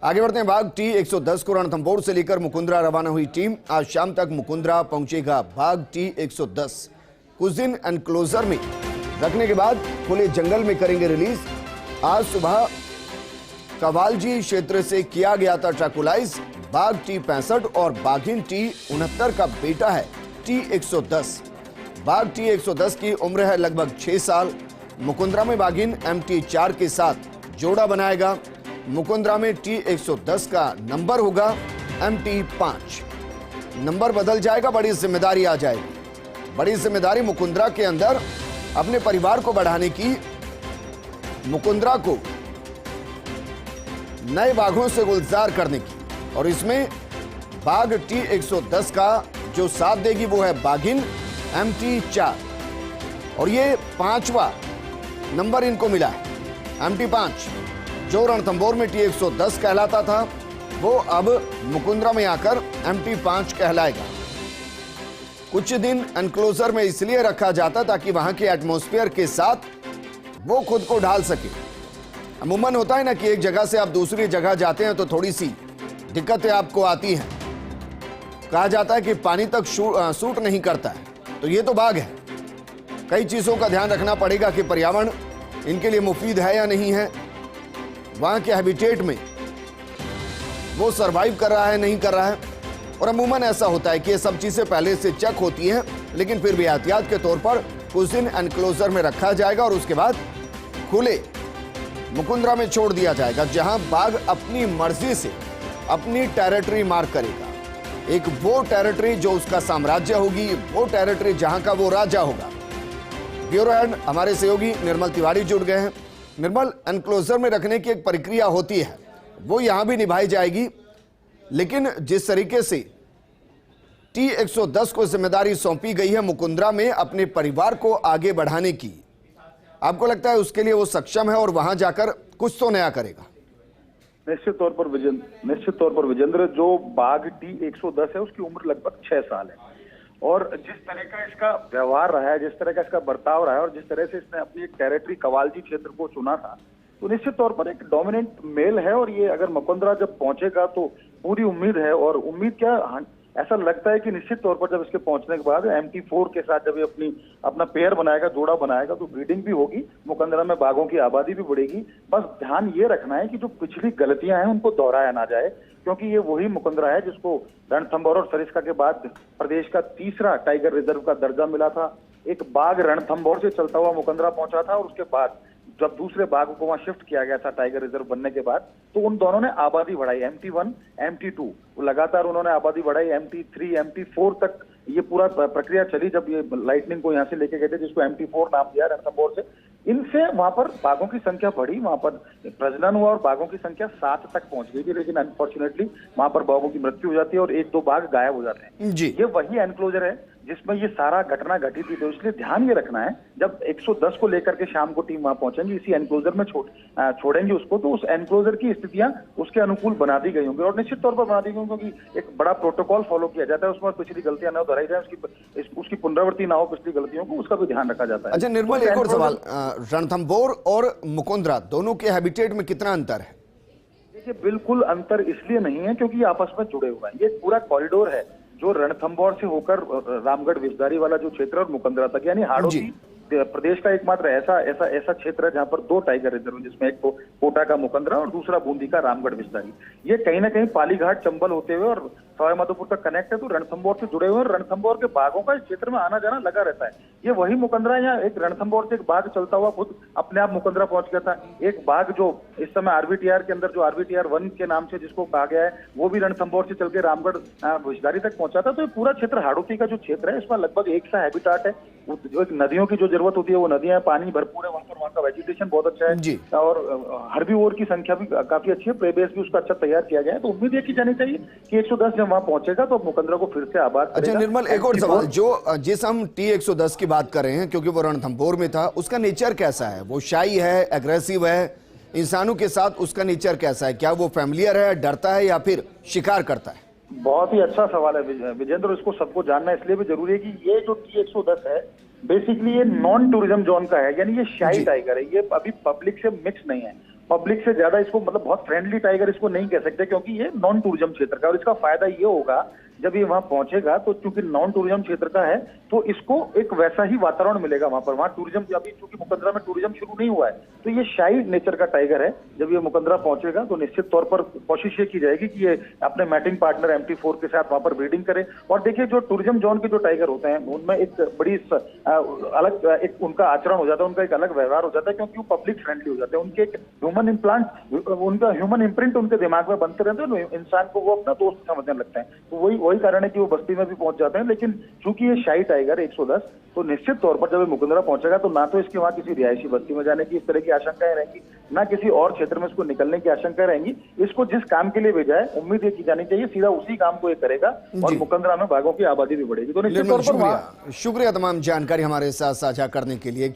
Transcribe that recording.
आगे बढ़ते हैं। बाघ T-110 को रणथंभौर से लेकर मुकुंदरा रवाना हुई टीम। आज शाम तक मुकुंदरा पहुंचेगा बाघ T-110। कुछ दिन एनक्लोजर में रखने के बाद खुले जंगल में करेंगे रिलीज। आज सुबह कवालजी क्षेत्र से किया गया था ट्रैकुलाइज। बाघ T-65 और बाघिन T-69 का बेटा है T-110। बाघ T-110 की उम्र है लगभग 6 साल। मुकुंदरा में बाघिन MT-4 के साथ जोड़ा बनाएगा। मुकुंदरा में T-110 का नंबर होगा MT-5। नंबर बदल जाएगा, बड़ी जिम्मेदारी आ जाएगी। बड़ी जिम्मेदारी मुकुंदरा के अंदर अपने परिवार को बढ़ाने की, मुकुंदरा को नए बाघों से गुलजार करने की। और इसमें बाघ T-110 का जो साथ देगी वो है बाघिन MT-4। और ये 5वां नंबर इनको मिला है। MT-5 जो रणथंभौर में T-110 कहलाता था, वो अब मुकुंदरा में आकर MT-5 कहलाएगा। कुछ दिन एनक्लोजर में इसलिए रखा जाता ताकि वहां के एटमॉस्फेयर के साथ वो खुद को ढाल सके। अमूमन होता है ना कि एक जगह से आप दूसरी जगह जाते हैं तो थोड़ी सी दिक्कतें आपको आती हैं। कहा जाता है कि पानी तक सूट नहीं करता है। तो ये तो बाघ है। कई चीजों का ध्यान रखना पड़ेगा कि पर्यावरण इनके लिए मुफीद है या नहीं है, वहां के हैबिटेट में वो सरवाइव कर रहा है नहीं कर रहा है। और अमूमन ऐसा होता है कि ये सब चीजें पहले से चेक होती हैं, लेकिन फिर भी एहतियात के तौर पर कुछ दिन एनक्लोजर में रखा जाएगा और उसके बाद खुले मुकुंदरा में छोड़ दिया जाएगा, जहां बाघ अपनी मर्जी से अपनी टेरिटरी मार्क करेगा। एक वो टेरिटरी जो उसका साम्राज्य होगी, वो टेरिटरी जहां का वो राजा होगा। ब्यूरो हेड हमारे सहयोगी निर्मल तिवारी जुड़ गए हैं। निर्मल, एनक्लोजर में रखने की एक प्रक्रिया होती है, वो यहां भी निभाई जाएगी, लेकिन जिस तरीके से T-110 को जिम्मेदारी सौंपी गई है मुकुंदरा में अपने परिवार को आगे बढ़ाने की, आपको लगता है उसके लिए वो सक्षम है और वहां जाकर कुछ तो नया करेगा? निश्चित तौर पर विजेंद्र, जो बाघ T-110 है उसकी उम्र लगभग 6 साल है। और जिस तरह का इसका व्यवहार रहा है, जिस तरह का इसका बर्ताव रहा है और जिस तरह से इसने अपनी एक टेरिटरी कवालजी क्षेत्र को चुना था, तो निश्चित तौर पर एक डोमिनेंट मेल है। और ये अगर मुकुंदरा जब पहुंचेगा तो पूरी उम्मीद है, और उम्मीद क्या, ऐसा लगता है कि निश्चित तौर पर जब इसके पहुंचने के बाद MT-4 के साथ जब ये अपना पेयर बनाएगा, जोड़ा बनाएगा, तो ब्रीडिंग भी होगी, मुकुंदरा में बाघों की आबादी भी बढ़ेगी। बस ध्यान ये रखना है कि जो पिछली गलतियां हैं उनको दोहराया ना जाए, क्योंकि ये वही मुकुंदरा है जिसको रणथंभौर और सरिस्का के बाद प्रदेश का तीसरा टाइगर रिजर्व का दर्जा मिला था। एक बाघ रणथंभौर से चलता हुआ मुकुंदरा पहुंचा था, और उसके बाद जब दूसरे बाघ को वहां शिफ्ट किया गया था टाइगर रिजर्व बनने के बाद, तो उन दोनों ने आबादी बढ़ाई। MT-1, MT-2 लगातार उन्होंने आबादी बढ़ाई। MT-3, MT-4 तक ये पूरा प्रक्रिया चली जब ये लाइटनिंग को यहाँ से लेके गए थे, जिसको MT-4 नाम दिया रणथंभौर से। इनसे वहां पर बाघों की संख्या बढ़ी, वहां पर प्रजनन हुआ और बाघों की संख्या 7 तक पहुंच गई थी। लेकिन अनफॉर्चुनेटली वहां पर बाघों की मृत्यु हो जाती है और 1-2 बाघ गायब हो जाते हैं जी। ये वही एनक्लोजर है जिसमें ये सारा घटना घटी थी। तो इसलिए ध्यान ये रखना है, जब 110 को लेकर के शाम को टीम वहां पहुंचेंगी, इसी एनक्लोजर में छोड़ेंगे उसको, तो उस एनक्लोजर की स्थितियां उसके अनुकूल बना दी गई होंगी। और निश्चित तौर पर बना दी गई होंगी, क्योंकि एक बड़ा प्रोटोकॉल फॉलो किया जाता है, उसमें पिछली गलतियां न दोहराई जाए, उसकी पुनरावृत्ति ना हो पिछली गलतियों को, उसका भी ध्यान रखा जाता है। अच्छा निर्मल, एक और सवाल, रणथंभौर और मुकुंदरा दोनों के हैबिटेट में कितना अंतर है? देखिए, बिल्कुल अंतर इसलिए नहीं है क्योंकि ये आपस में जुड़े हुए हैं। ये पूरा कॉरिडोर है जो रणथंभौर से होकर रामगढ़ विषधारी वाला जो क्षेत्र और मुकुंदरा तक, यानी हाड़ौती प्रदेश का एकमात्र ऐसा क्षेत्र है जहां पर 2 टाइगर रिजर्व, जिसमें एक तो कोटा का मुकुंदरा और दूसरा बूंदी का रामगढ़ विषधारी। ये कहीं ना कहीं पालीघाट चंबल होते हुए और सवाईमाधोपुर तक कनेक्ट है, तो रणथंभौर से जुड़े हुए हैं। रणथंभौर के बाघों का इस क्षेत्र में आना जाना लगा रहता है। ये वही मुकुंदरा, यहाँ एक रणथंभौर से एक बाघ चलता हुआ खुद अपने आप मुकुंदरा पहुंच गया था। एक बाघ जो इस समय RVTR के अंदर, जो RVTR-1 के नाम से जिसको कहा गया है, वो भी रणथंभौर से चल के रामगढ़ विषधारी तक पहुंचा था। तो ये पूरा क्षेत्र हाड़ौती का जो क्षेत्र है, इसमें लगभग एक सा हैबिटाट है। जो एक नदियों की जो जरूरत होती है वो नदियां, पानी भरपूर है वहां पर, वहां का वेजिटेशन बहुत अच्छा है और हर्बीवोर की संख्या भी काफी अच्छी है, प्ले बेस भी उसका अच्छा तैयार किया गया है। तो उम्मीद ये की जानी चाहिए कि 110 जब वहां पहुंचेगा तो मुकुंदरा को फिर से आबाद करेगा। अच्छा निर्मल, एक और सवाल, जिस हम T-110 की बात कर रहे हैं, क्योंकि वो रणथंभौर में था, उसका नेचर कैसा है? वो शाई है, एग्रेसिव है, इंसानों के साथ उसका नेचर कैसा है? क्या वो फैमिलियर है, डरता है या फिर शिकार करता है? बहुत ही अच्छा सवाल है विजेंद्र, इसको सबको जानना इसलिए भी जरूरी है कि ये जो T-110 है बेसिकली ये नॉन टूरिज्म जोन का है, यानी ये शाई टाइगर है, ये अभी पब्लिक से मिक्स नहीं है। पब्लिक से ज्यादा इसको मतलब बहुत फ्रेंडली टाइगर इसको नहीं कह सकते, क्योंकि ये नॉन टूरिज्म क्षेत्र का, और इसका फायदा ये होगा जब ये वहां पहुंचेगा तो चूंकि नॉन टूरिज्म क्षेत्र का है तो इसको एक वैसा ही वातावरण मिलेगा वहां पर। वहां टूरिज्म अभी चूंकि मुकंदरा में टूरिज्म शुरू नहीं हुआ है, तो ये शाही नेचर का टाइगर है। जब ये मुकंदरा पहुंचेगा तो निश्चित तौर पर कोशिश ये की जाएगी कि ये अपने मैटिंग पार्टनर MT4 के साथ वहां पर ब्रीडिंग करे। और देखिए, जो टूरिज्म जोन के जो टाइगर होते हैं उनमें एक बड़ी अलग एक उनका आचरण हो जाता है, उनका एक अलग व्यवहार हो जाता है, क्योंकि वो पब्लिक फ्रेंडली हो जाते हैं। उनके एक ह्यूमन इम्प्लांट, उनका ह्यूमन इम्प्रिंट उनके दिमाग में बनते रहते हैं, इंसान को वो अपना दोस्त समझने लगते हैं। तो वही कारण है कि वो बस्ती में भी पहुंच जाते हैं। लेकिन चूंकि ये शाही टाइगर 110, तो निश्चित तौर पर जब ये मुकंदरा पहुंचेगा तो ना तो इसके वहां किसी रिहायशी बस्ती में जाने की इस तरह की आशंकाएं रहेंगी, ना किसी और क्षेत्र में इसको निकलने की आशंकाएं रहेंगी। इसको जिस काम के लिए भेजा है, उम्मीद ये की जानी चाहिए सीधा उसी काम को ये करेगा और मुकंदरा में बाघों की आबादी भी बढ़ेगी। तो निश्चित तौर पर शुक्रिया तमाम जानकारी हमारे साथ साझा करने के लिए।